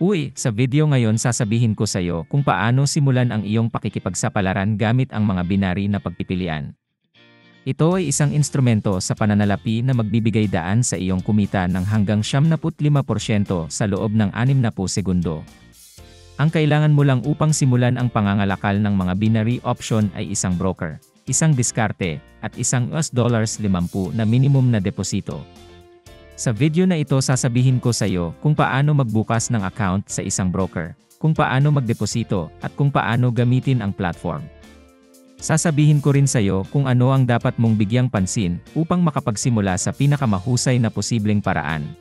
Uy, sa video ngayon sasabihin ko sa iyo kung paano simulan ang iyong pakikipagsapalaran gamit ang mga binary na pagpipilian. Ito ay isang instrumento sa pananalapi na magbibigay daan sa iyong kumita ng hanggang 75% sa loob ng 60 segundo. Ang kailangan mo lang upang simulan ang pangangalakal ng mga binary option ay isang broker, isang diskarte, at isang $50 na minimum na deposito. Sa video na ito sasabihin ko sa iyo kung paano magbukas ng account sa isang broker, kung paano magdeposito, at kung paano gamitin ang platform. Sasabihin ko rin sa iyo kung ano ang dapat mong bigyang pansin upang makapagsimula sa pinakamahusay na posibleng paraan.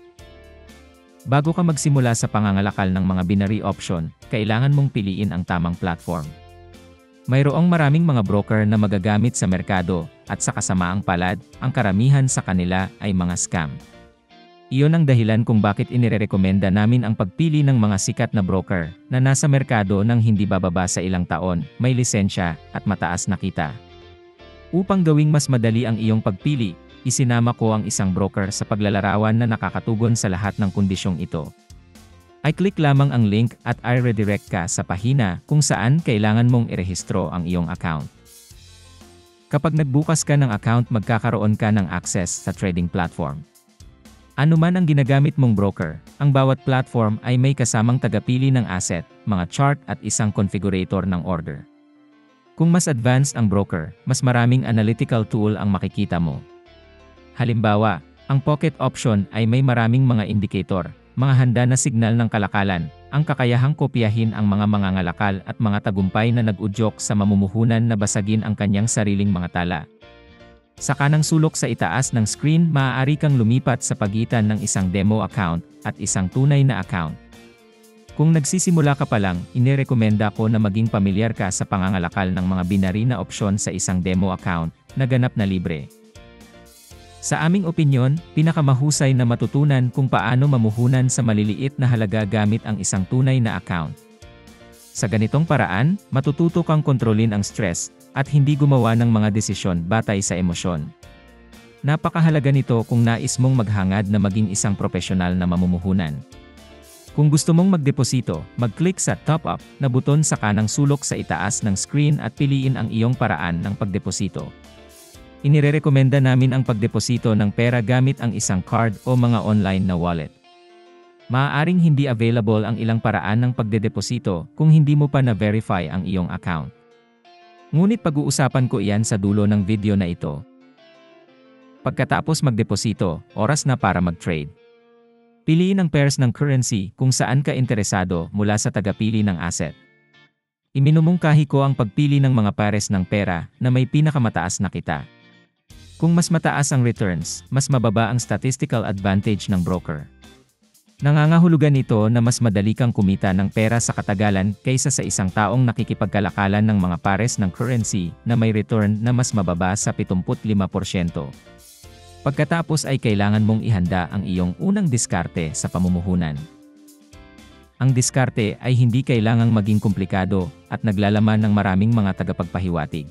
Bago ka magsimula sa pangangalakal ng mga binary option, kailangan mong piliin ang tamang platform. Mayroong maraming mga broker na magagamit sa merkado, at sa kasamaang palad, ang karamihan sa kanila ay mga scam. Iyon ang dahilan kung bakit inirekomenda namin ang pagpili ng mga sikat na broker na nasa merkado ng hindi bababa sa ilang taon, may lisensya, at mataas na kita. Upang gawing mas madali ang iyong pagpili, isinama ko ang isang broker sa paglalarawan na nakakatugon sa lahat ng kondisyong ito. I-click lamang ang link at i-redirect ka sa pahina kung saan kailangan mong irehistro ang iyong account. Kapag nagbukas ka ng account, magkakaroon ka ng access sa trading platform. Ano man ang ginagamit mong broker, ang bawat platform ay may kasamang tagapili ng asset, mga chart at isang configurator ng order. Kung mas advanced ang broker, mas maraming analytical tool ang makikita mo. Halimbawa, ang pocket option ay may maraming mga indicator, mga handa na signal ng kalakalan, ang kakayahang kopyahin ang mga mangangalakal at mga tagumpay na nag-udyok sa mamumuhunan na basagin ang kanyang sariling mga tala. Sa kanang sulok sa itaas ng screen, maaari kang lumipat sa pagitan ng isang demo account at isang tunay na account. Kung nagsisimula ka pa lang, inirekomenda ko na maging pamilyar ka sa pangangalakal ng mga binary na opsyon sa isang demo account na ganap na libre. Sa aming opinyon, pinakamahusay na matutunan kung paano mamuhunan sa maliliit na halaga gamit ang isang tunay na account. Sa ganitong paraan, matututo kang kontrolin ang stress at hindi gumawa ng mga desisyon batay sa emosyon. Napakahalaga nito kung nais mong maghangad na maging isang profesional na mamumuhunan. Kung gusto mong magdeposito, mag-click sa Top Up na buton sa kanang sulok sa itaas ng screen at piliin ang iyong paraan ng pagdeposito. Inirekomenda namin ang pagdeposito ng pera gamit ang isang card o mga online na wallet. Maaaring hindi available ang ilang paraan ng pagdedeposito kung hindi mo pa na-verify ang iyong account. Ngunit pag-uusapan ko iyan sa dulo ng video na ito. Pagkatapos magdeposito, oras na para mag-trade. Piliin ang pairs ng currency kung saan ka interesado mula sa tagapili ng asset. Iminumungkahi ko ang pagpili ng mga pares ng pera na may pinakamataas na kita. Kung mas mataas ang returns, mas mababa ang statistical advantage ng broker. Nangangahulugan ito na mas madali kang kumita ng pera sa katagalan kaysa sa isang taong nakikipagkalakalan ng mga pares ng currency na may return na mas mababa sa 75%. Pagkatapos ay kailangan mong ihanda ang iyong unang diskarte sa pamumuhunan. Ang diskarte ay hindi kailangang maging komplikado at naglalaman ng maraming mga tagapagpahiwatig.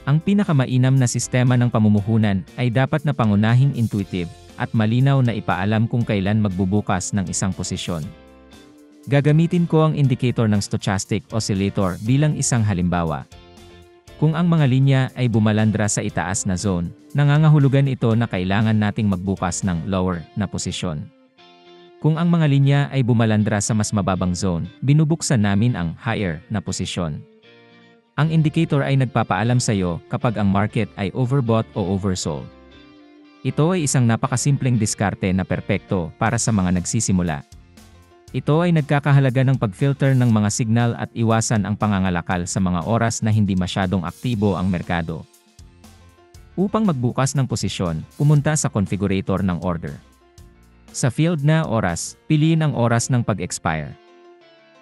Ang pinakamainam na sistema ng pamumuhunan ay dapat na pangunahing intuitive at malinaw na ipaalam kung kailan magbubukas ng isang posisyon. Gagamitin ko ang indicator ng stochastic oscillator bilang isang halimbawa. Kung ang mga linya ay bumalandra sa itaas na zone, nangangahulugan ito na kailangan nating magbukas ng lower na posisyon. Kung ang mga linya ay bumalandra sa mas mababang zone, binubuksan namin ang higher na posisyon. Ang indicator ay nagpapaalam sa iyo kapag ang market ay overbought o oversold. Ito ay isang napakasimpleng diskarte na perpekto para sa mga nagsisimula. Ito ay nagkakahalaga ng pag-filter ng mga signal at iwasan ang pangangalakal sa mga oras na hindi masyadong aktibo ang merkado. Upang magbukas ng posisyon, pumunta sa configurator ng order. Sa field na oras, piliin ang oras ng pag-expire.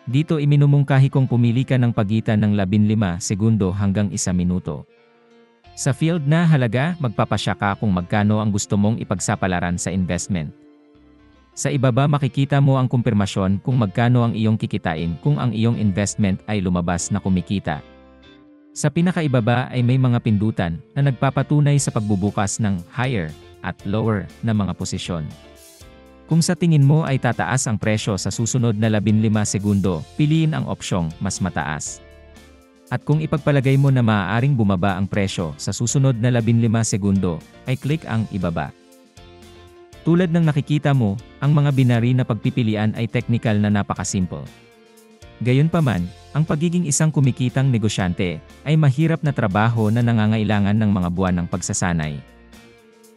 Dito iminumungkahi kong pumili ka ng pagitan ng 15 segundo hanggang 1 minuto. Sa field na halaga, magpapasya ka kung magkano ang gusto mong ipagsapalaran sa investment. Sa ibaba makikita mo ang kumpirmasyon kung magkano ang iyong kikitain kung ang iyong investment ay lumabas na kumikita. Sa pinakaibaba ay may mga pindutan na nagpapatunay sa pagbubukas ng higher at lower na mga posisyon. Kung sa tingin mo ay tataas ang presyo sa susunod na 15 segundo, piliin ang opsyong mas mataas. At kung ipagpalagay mo na maaaring bumaba ang presyo sa susunod na 15 segundo, ay click ang ibaba. Tulad ng nakikita mo, ang mga binary na pagpipilian ay technical na napakasimple. Gayunpaman, ang pagiging isang kumikitang negosyante ay mahirap na trabaho na nangangailangan ng mga buwan ng pagsasanay.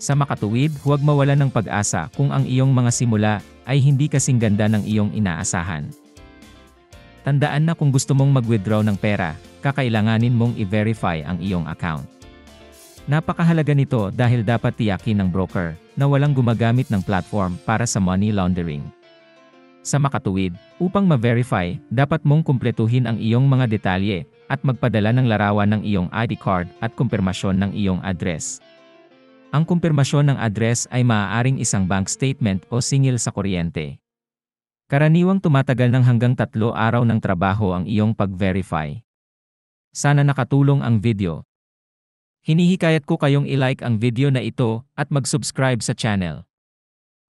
Sa makatuwid, huwag mawalan ng pag-asa kung ang iyong mga simula ay hindi kasing ganda ng iyong inaasahan. Tandaan na kung gusto mong mag-withdraw ng pera, kakailanganin mong i-verify ang iyong account. Napakahalaga nito dahil dapat tiyakin ng broker na walang gumagamit ng platform para sa money laundering. Sa makatuwid, upang ma-verify, dapat mong kumpletuhin ang iyong mga detalye at magpadala ng larawan ng iyong ID card at kumpirmasyon ng iyong address. Ang kumpirmasyon ng address ay maaaring isang bank statement o singil sa kuryente. Karaniwang tumatagal ng hanggang 3 araw ng trabaho ang iyong pag-verify. Sana nakatulong ang video. Hinihikayat ko kayong i-like ang video na ito at mag-subscribe sa channel.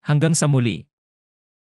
Hanggang sa muli.